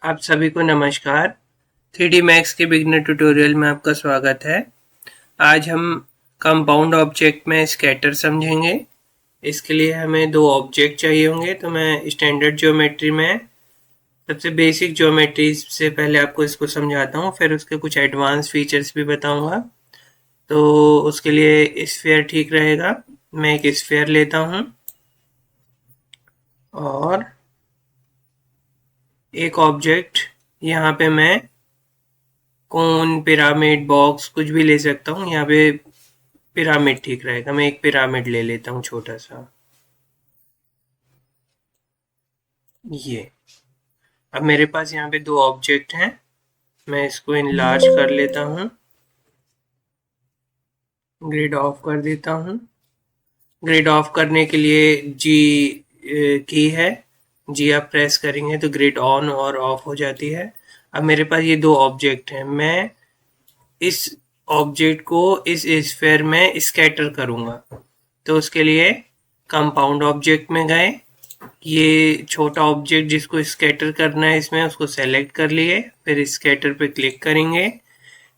आप सभी को नमस्कार। 3D मैक्स के बिगिनर ट्यूटोरियल में आपका स्वागत है। आज हम कंपाउंड ऑब्जेक्ट में स्कैटर समझेंगे। इसके लिए हमें दो ऑब्जेक्ट चाहिए होंगे, तो मैं स्टैंडर्ड ज्योमेट्री में सबसे बेसिक ज्योमेट्री से पहले आपको इसको समझाता हूँ, फिर उसके कुछ एडवांस फीचर्स भी बताऊँगा। तो उसके लिए स्फीयर ठीक रहेगा। मैं एक स्फीयर लेता हूँ और एक ऑब्जेक्ट, यहाँ पे मैं कोन, पिरामिड, बॉक्स कुछ भी ले सकता हूँ। यहाँ पे पिरामिड ठीक रहेगा। मैं एक पिरामिड ले लेता हूँ छोटा सा। ये अब मेरे पास यहाँ पे दो ऑब्जेक्ट हैं। मैं इसको इनलार्ज कर लेता हूँ, ग्रिड ऑफ कर देता हूँ। ग्रिड ऑफ करने के लिए जी की है। जी आप प्रेस करेंगे तो ग्रिड ऑन और ऑफ हो जाती है। अब मेरे पास ये दो ऑब्जेक्ट हैं। मैं इस ऑब्जेक्ट को इस स्फीयर में स्कैटर करूँगा। तो उसके लिए कंपाउंड ऑब्जेक्ट में गए, ये छोटा ऑब्जेक्ट जिसको स्कैटर करना है इसमें उसको सेलेक्ट कर लिए, फिर स्कैटर पे क्लिक करेंगे।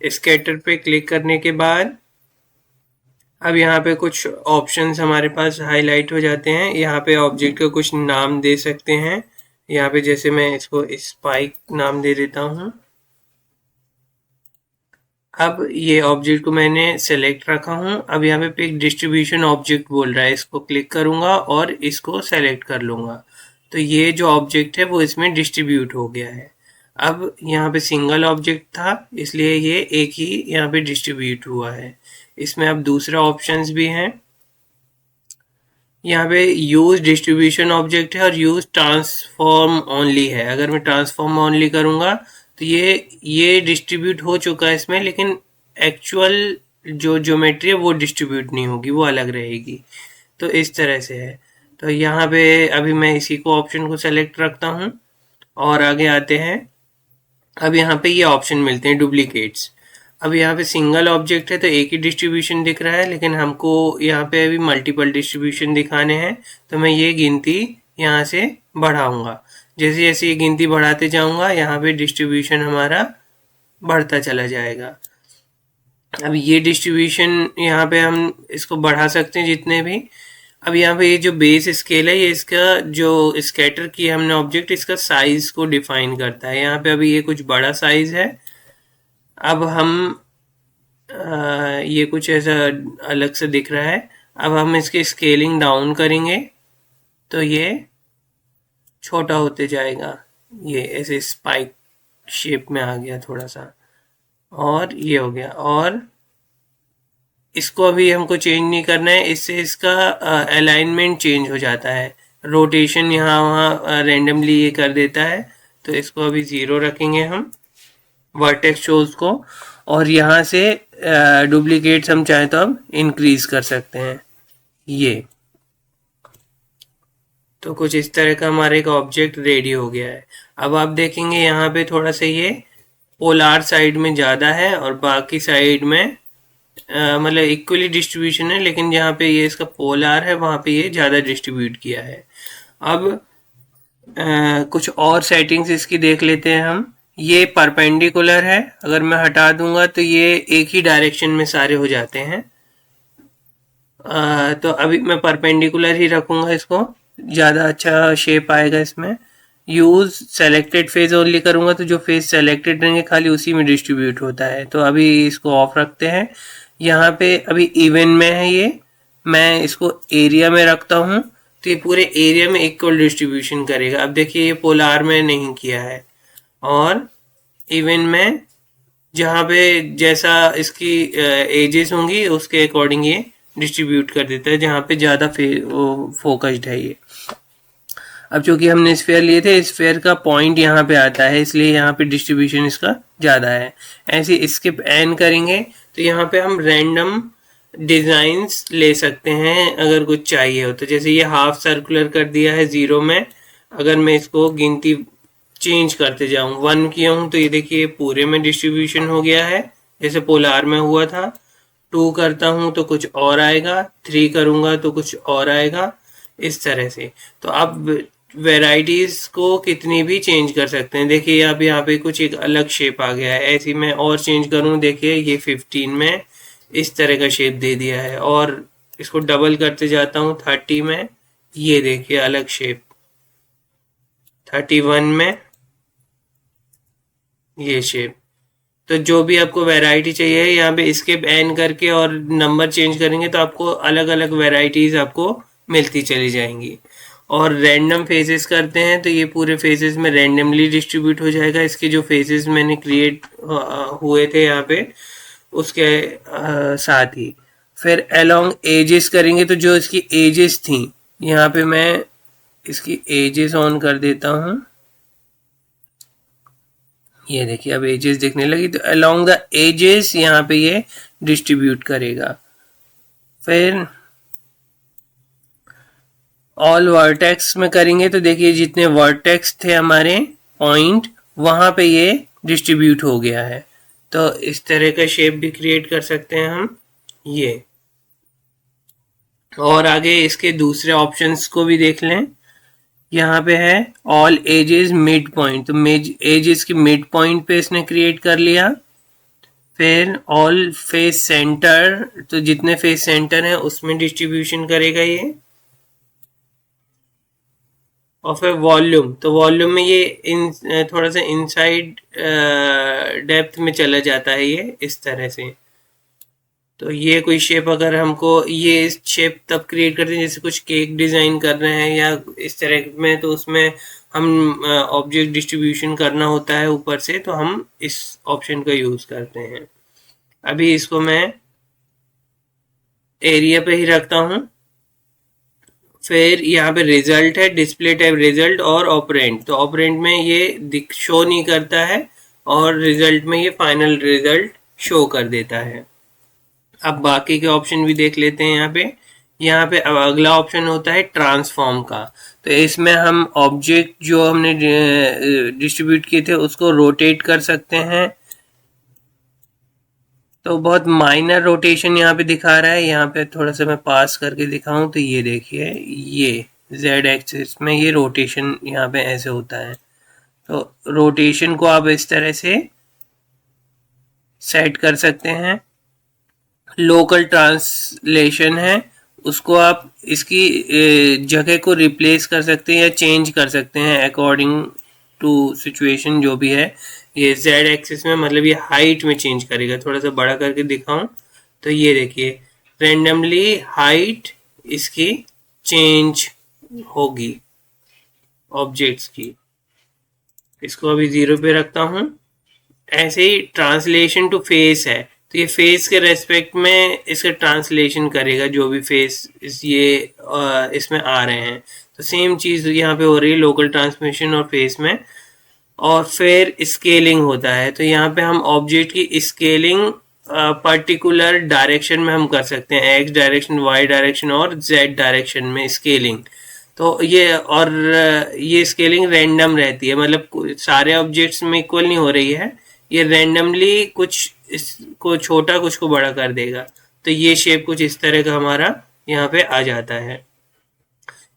स्कैटर पे क्लिक करने के बाद अब यहाँ पे कुछ ऑप्शंस हमारे पास हाईलाइट हो जाते हैं। यहाँ पे ऑब्जेक्ट का कुछ नाम दे सकते हैं। यहाँ पे जैसे मैं इसको स्पाइक नाम दे देता हूँ। अब ये ऑब्जेक्ट को मैंने सेलेक्ट रखा हूँ। अब यहाँ पे पिक डिस्ट्रीब्यूशन ऑब्जेक्ट बोल रहा है, इसको क्लिक करूँगा और इसको सेलेक्ट कर लूँगा। तो ये जो ऑब्जेक्ट है वो इसमें डिस्ट्रीब्यूट हो गया है। अब यहाँ पे सिंगल ऑब्जेक्ट था इसलिए ये एक ही यहाँ पे डिस्ट्रीब्यूट हुआ है। इसमें अब दूसरा ऑप्शंस भी हैं। यहाँ पे यूज डिस्ट्रीब्यूशन ऑब्जेक्ट है और यूज ट्रांसफॉर्म ओनली है। अगर मैं ट्रांसफॉर्म ओनली करूँगा तो ये डिस्ट्रीब्यूट हो चुका है इसमें, लेकिन एक्चुअल जो ज्योमेट्री है वो डिस्ट्रीब्यूट नहीं होगी, वो अलग रहेगी। तो इस तरह से है। तो यहाँ पे अभी मैं इसी को ऑप्शन को सेलेक्ट रखता हूँ और आगे आते हैं। अब यहाँ पे ये ऑप्शन मिलते हैं डुप्लीकेट्स। अब यहाँ पे सिंगल ऑब्जेक्ट है तो एक ही डिस्ट्रीब्यूशन दिख रहा है, लेकिन हमको यहाँ पे अभी मल्टीपल डिस्ट्रीब्यूशन दिखाने हैं। तो मैं ये गिनती यहाँ से बढ़ाऊंगा। जैसे जैसे ये गिनती बढ़ाते जाऊंगा यहाँ पे डिस्ट्रीब्यूशन हमारा बढ़ता चला जाएगा। अब ये डिस्ट्रीब्यूशन यहाँ पे हम इसको बढ़ा सकते हैं जितने भी। अब यहाँ पे ये जो बेस स्केल है ये इसका जो स्कैटर किया हमने ऑब्जेक्ट, इसका साइज को डिफाइन करता है। यहाँ पे अभी ये कुछ बड़ा साइज है। अब हम ये कुछ ऐसा अलग से दिख रहा है। अब हम इसकी स्केलिंग डाउन करेंगे तो ये छोटा होते जाएगा। ये ऐसे स्पाइक शेप में आ गया थोड़ा सा, और ये हो गया। और इसको अभी हमको चेंज नहीं करना है, इससे इसका अलाइनमेंट चेंज हो जाता है। रोटेशन यहाँ वहाँ रेंडमली ये कर देता है। तो इसको अभी 0 रखेंगे हम वर्टेक्स शोज को। और यहाँ से डुप्लीकेट्स हम चाहें तो अब इंक्रीज कर सकते हैं। ये तो कुछ इस तरह का हमारा एक ऑब्जेक्ट रेडी हो गया है। अब आप देखेंगे यहाँ पे थोड़ा सा ये पोलार साइड में ज़्यादा है और बाकी साइड में मतलब इक्वली डिस्ट्रीब्यूशन है, लेकिन जहाँ पे ये इसका पोलार है वहाँ पे ये ज़्यादा डिस्ट्रीब्यूट किया है। अब कुछ और सेटिंग्स इसकी देख लेते हैं हम। ये परपेंडिकुलर है, अगर मैं हटा दूंगा तो ये एक ही डायरेक्शन में सारे हो जाते हैं। तो अभी मैं परपेंडिकुलर ही रखूंगा इसको, ज़्यादा अच्छा शेप आएगा इसमें। यूज सेलेक्टेड फेज ओनली करूंगा तो जो फेज सेलेक्टेड रहेंगे खाली उसी में डिस्ट्रीब्यूट होता है। तो अभी इसको ऑफ रखते हैं। यहाँ पे अभी इवन में है ये, मैं इसको एरिया में रखता हूँ तो ये पूरे एरिया में इक्वल डिस्ट्रीब्यूशन करेगा। अब देखिए ये पोलार में नहीं किया है। और इवन में जहाँ पे जैसा इसकी एजेस होंगी उसके अकॉर्डिंग ये डिस्ट्रीब्यूट कर देता है, जहाँ पे ज़्यादा फोकस्ड है ये। अब चूंकि हमने स्फीयर लिए थे, स्फीयर का पॉइंट यहाँ पे आता है इसलिए यहाँ पे डिस्ट्रीब्यूशन इसका ज़्यादा है। ऐसे स्किप एन करेंगे तो यहाँ पे हम रैंडम डिज़ाइंस ले सकते हैं अगर कुछ चाहिए हो तो। जैसे ये हाफ सर्कुलर कर दिया है 0 में, अगर मैं इसको गिनती चेंज करते जाऊँ 1 किया हूँ तो ये देखिए पूरे में डिस्ट्रीब्यूशन हो गया है जैसे पोलार में हुआ था। 2 करता हूँ तो कुछ और आएगा, 3 करूँगा तो कुछ और आएगा, इस तरह से। तो अब वेराइटीज को कितनी भी चेंज कर सकते हैं। देखिए अब यहाँ पे कुछ एक अलग शेप आ गया है, ऐसी मैं और चेंज करूँ, देखिए ये 15 में इस तरह का शेप दे दिया है, और इसको डबल करते जाता हूँ 30 में, ये देखिए अलग शेप, 31 में ये शेप। तो जो भी आपको वैरायटी चाहिए यहाँ पे स्किप एन करके और नंबर चेंज करेंगे तो आपको अलग अलग वैरायटीज आपको मिलती चली जाएंगी। और रैंडम फेजेस करते हैं तो ये पूरे फेजेस में रैंडमली डिस्ट्रीब्यूट हो जाएगा। इसके जो फेजेस मैंने क्रिएट हुए थे यहाँ पे उसके साथ ही फिर अलोंग एजेस करेंगे, तो जो इसकी एजेस थी यहाँ पे मैं इसकी एजेस ऑन कर देता हूँ। ये देखिए अब एजेस दिखने लगी, तो अलोंग द एजेस यहाँ पे ये डिस्ट्रीब्यूट करेगा। फिर ऑल वर्टेक्स में करेंगे तो देखिए जितने वर्टेक्स थे हमारे पॉइंट वहां पे ये डिस्ट्रीब्यूट हो गया है। तो इस तरह का शेप भी क्रिएट कर सकते हैं हम ये। और आगे इसके दूसरे ऑप्शंस को भी देख लें। यहाँ पे है ऑल एजेस मिड पॉइंट, तो एजेस की मिड पॉइंट पे इसने क्रिएट कर लिया। फिर ऑल फेस सेंटर, तो जितने फेस सेंटर हैं उसमें डिस्ट्रीब्यूशन करेगा ये। और फिर वॉल्यूम, तो वॉल्यूम में ये थोड़ा सा इनसाइड डेप्थ में चला जाता है ये इस तरह से। तो ये कोई शेप अगर हमको ये शेप तब क्रिएट करते हैं जैसे कुछ केक डिज़ाइन कर रहे हैं या इस तरह में, तो उसमें हम ऑब्जेक्ट डिस्ट्रीब्यूशन करना होता है ऊपर से, तो हम इस ऑप्शन का यूज़ करते हैं। अभी इसको मैं एरिया पे ही रखता हूँ। फिर यहाँ पे रिजल्ट है, डिस्प्ले टाइप रिजल्ट और ऑपरेंट, तो ऑपरेंट में ये शो नहीं करता है और रिजल्ट में ये फाइनल रिजल्ट शो कर देता है। अब बाकी के ऑप्शन भी देख लेते हैं। यहाँ पे अब अगला ऑप्शन होता है ट्रांसफॉर्म का, तो इसमें हम ऑब्जेक्ट जो हमने डिस्ट्रीब्यूट किए थे उसको रोटेट कर सकते हैं। तो बहुत माइनर रोटेशन यहाँ पे दिखा रहा है, यहाँ पे थोड़ा सा मैं पास करके दिखाऊं तो ये देखिए ये z एक्सिस में ये रोटेशन यहाँ पे ऐसे होता है। तो रोटेशन को आप इस तरह से सेट कर सकते हैं। लोकल ट्रांसलेशन है, उसको आप इसकी जगह को रिप्लेस कर सकते हैं या चेंज कर सकते हैं अकॉर्डिंग टू सिचुएशन जो भी है। ये z एक्सिस में मतलब ये हाइट में चेंज करेगा। थोड़ा सा बड़ा करके दिखाऊं तो ये देखिए रेंडमली हाइट इसकी चेंज होगी ऑब्जेक्ट्स की। इसको अभी 0 पे रखता हूं। ऐसे ही ट्रांसलेशन टू फेस है, तो ये फेस के रेस्पेक्ट में इसका ट्रांसलेशन करेगा जो भी फेस इसमें आ रहे हैं। तो सेम चीज़ यहाँ पे हो रही है लोकल ट्रांसमिशन और फेस में। और फिर स्केलिंग होता है, तो यहाँ पे हम ऑब्जेक्ट की स्केलिंग पर्टिकुलर डायरेक्शन में हम कर सकते हैं, एक्स डायरेक्शन, वाई डायरेक्शन और जेड डायरेक्शन में स्केलिंग। तो ये स्केलिंग रैंडम रहती है, मतलब सारे ऑब्जेक्ट्स में इक्वल नहीं हो रही है, ये रैंडमली कुछ इसको छोटा कुछ को बड़ा कर देगा। तो ये शेप कुछ इस तरह का हमारा यहाँ पे आ जाता है।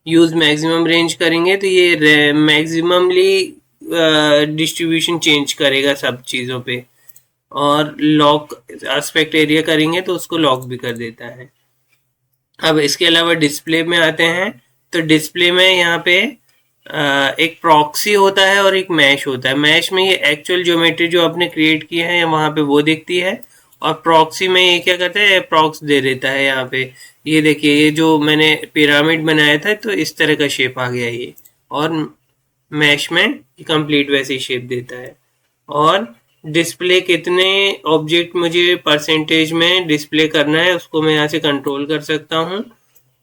यूज मैक्सिमम रेंज करेंगे तो ये मैक्सिममली डिस्ट्रीब्यूशन चेंज करेगा सब चीज़ों पे। और लॉक एस्पेक्ट एरिया करेंगे तो उसको लॉक भी कर देता है। अब इसके अलावा डिस्प्ले में आते हैं, तो डिस्प्ले में यहाँ पे एक प्रॉक्सी होता है और एक मैश होता है। मैश में ये एक्चुअल ज्योमेट्री जो आपने क्रिएट की है वहाँ पे वो दिखती है, और प्रॉक्सी में ये क्या करता है, प्रॉक्स दे देता है। यहाँ पे ये देखिए ये जो मैंने पिरामिड बनाया था तो इस तरह का शेप आ गया ये, और मैश में कंप्लीट वैसे ही शेप देता है। और डिस्प्ले कितने ऑब्जेक्ट मुझे परसेंटेज में डिस्प्ले करना है उसको मैं यहाँ से कंट्रोल कर सकता हूँ।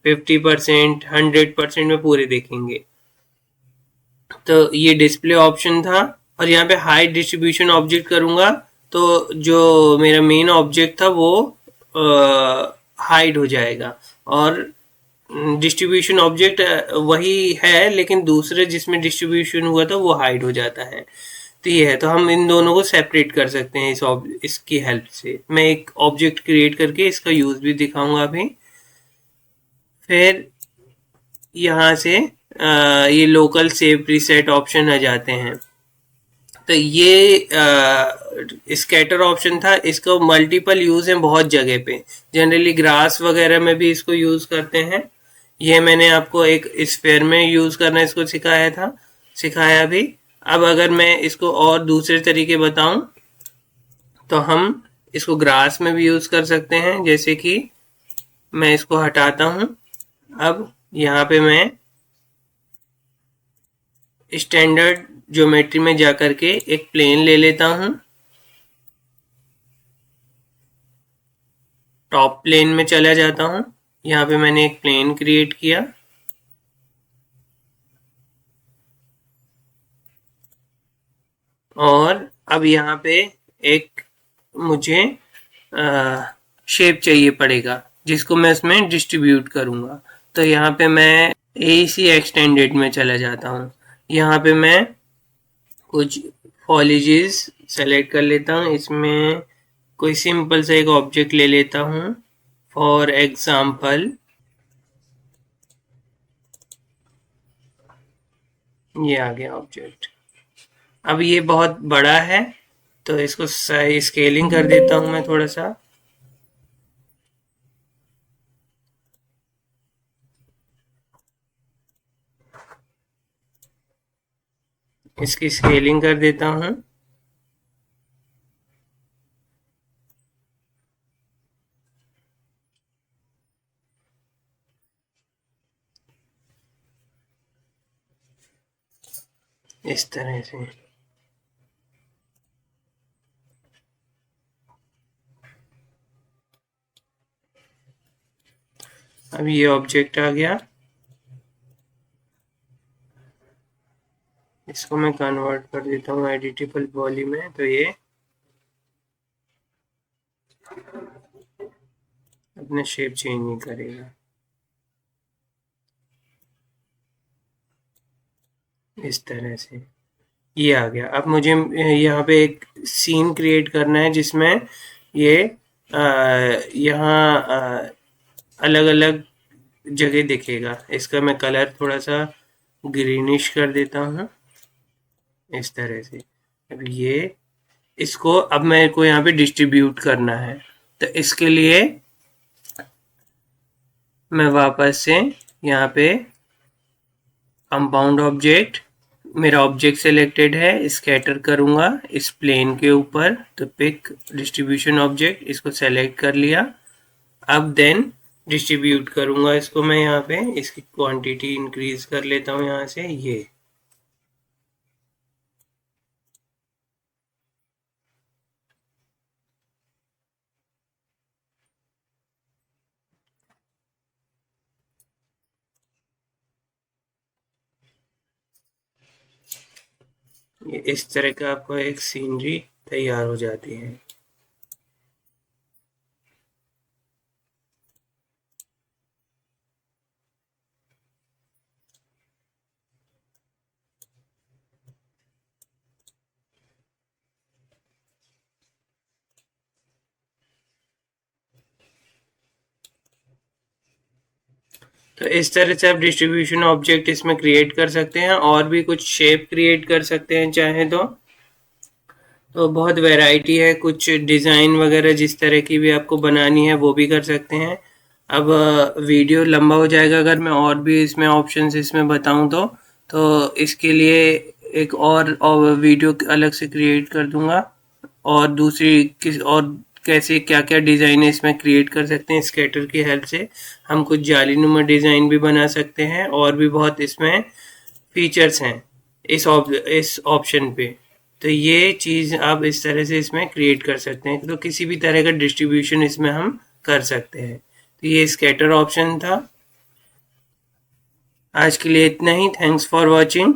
50%, 100% में पूरे देखेंगे। तो ये डिस्प्ले ऑप्शन था। और यहाँ पे हाइट डिस्ट्रीब्यूशन ऑब्जेक्ट करूँगा तो जो मेरा मेन ऑब्जेक्ट था वो हाइड हो जाएगा, और डिस्ट्रीब्यूशन ऑब्जेक्ट वही है लेकिन दूसरे जिसमें डिस्ट्रीब्यूशन हुआ था वो हाइड हो जाता है। तो ये है, तो हम इन दोनों को सेपरेट कर सकते हैं इसकी हेल्प से। मैं एक ऑब्जेक्ट क्रिएट करके इसका यूज भी दिखाऊंगा अभी। फिर यहाँ से ये लोकल सेव प्रीसेट ऑप्शन आ जाते हैं। तो ये स्कैटर ऑप्शन था, इसको मल्टीपल यूज है बहुत जगह पे, जनरली ग्रास वगैरह में भी इसको यूज करते हैं। ये मैंने आपको एक स्फेयर में यूज करना इसको सिखाया भी। अब अगर मैं इसको और दूसरे तरीके बताऊं तो हम इसको ग्रास में भी यूज कर सकते हैं। जैसे कि मैं इसको हटाता हूं, अब यहाँ पे मैं स्टैंडर्ड ज्योमेट्री में जाकर के एक प्लेन ले लेता हूं, टॉप प्लेन में चला जाता हूं। यहाँ पे मैंने एक प्लेन क्रिएट किया, और अब यहाँ पे एक मुझे शेप चाहिए पड़ेगा जिसको मैं इसमें डिस्ट्रीब्यूट करूँगा। तो यहाँ पे मैं AEC एक्सटेंडेड में चला जाता हूँ। यहाँ पे मैं कुछ फॉलिजेस सेलेक्ट कर लेता हूँ, इसमें कोई सिंपल सा एक ऑब्जेक्ट ले लेता हूँ। फॉर एग्जाम्पल ये आ गया ऑब्जेक्ट। अब ये बहुत बड़ा है तो इसको स्केलिंग कर देता हूँ मैं थोड़ा सा। इसकी स्केलिंग कर देता हूँ। इस तरह से अब ये ऑब्जेक्ट आ गया। इसको मैं कन्वर्ट कर देता हूँ एडिटेबल पॉली में, तो ये अपने शेप चेंज नहीं करेगा। इस तरह से ये आ गया। अब मुझे यहाँ पे एक सीन क्रिएट करना है जिसमें ये यहाँ अलग अलग जगह दिखेगा। इसका मैं कलर थोड़ा सा ग्रीनिश कर देता हूँ इस तरह से। अब ये इसको अब मेरे को यहाँ पे डिस्ट्रीब्यूट करना है, तो इसके लिए मैं वापस से यहाँ पे कंपाउंड ऑब्जेक्ट, मेरा ऑब्जेक्ट सिलेक्टेड है, स्कैटर करूँगा इस प्लेन के ऊपर। तो पिक डिस्ट्रीब्यूशन ऑब्जेक्ट, इसको सेलेक्ट कर लिया। अब देन डिस्ट्रीब्यूट करूँगा इसको मैं यहाँ पे। इसकी क्वांटिटी इंक्रीज कर लेता हूँ यहाँ से। ये इस तरह का आपको एक सीनरी तैयार हो जाती है। तो इस तरह से आप डिस्ट्रीब्यूशन ऑब्जेक्ट इसमें क्रिएट कर सकते हैं, और भी कुछ शेप क्रिएट कर सकते हैं चाहे तो बहुत वैरायटी है। कुछ डिज़ाइन वगैरह जिस तरह की भी आपको बनानी है वो भी कर सकते हैं। अब वीडियो लंबा हो जाएगा अगर मैं और भी इसमें ऑप्शंस इसमें बताऊं तो इसके लिए एक और वीडियो अलग से क्रिएट कर दूंगा, और दूसरी किस और कैसे क्या क्या डिज़ाइन इसमें क्रिएट कर सकते हैं। स्केटर की हेल्प से हम कुछ जालीनुमा डिज़ाइन भी बना सकते हैं, और भी बहुत इसमें फीचर्स हैं इस ऑप्शन पे। तो ये चीज़ आप इस तरह से इसमें क्रिएट कर सकते हैं। तो किसी भी तरह का डिस्ट्रीब्यूशन इसमें हम कर सकते हैं। तो ये स्कैटर ऑप्शन था। आज के लिए इतना ही। Thanks for watching.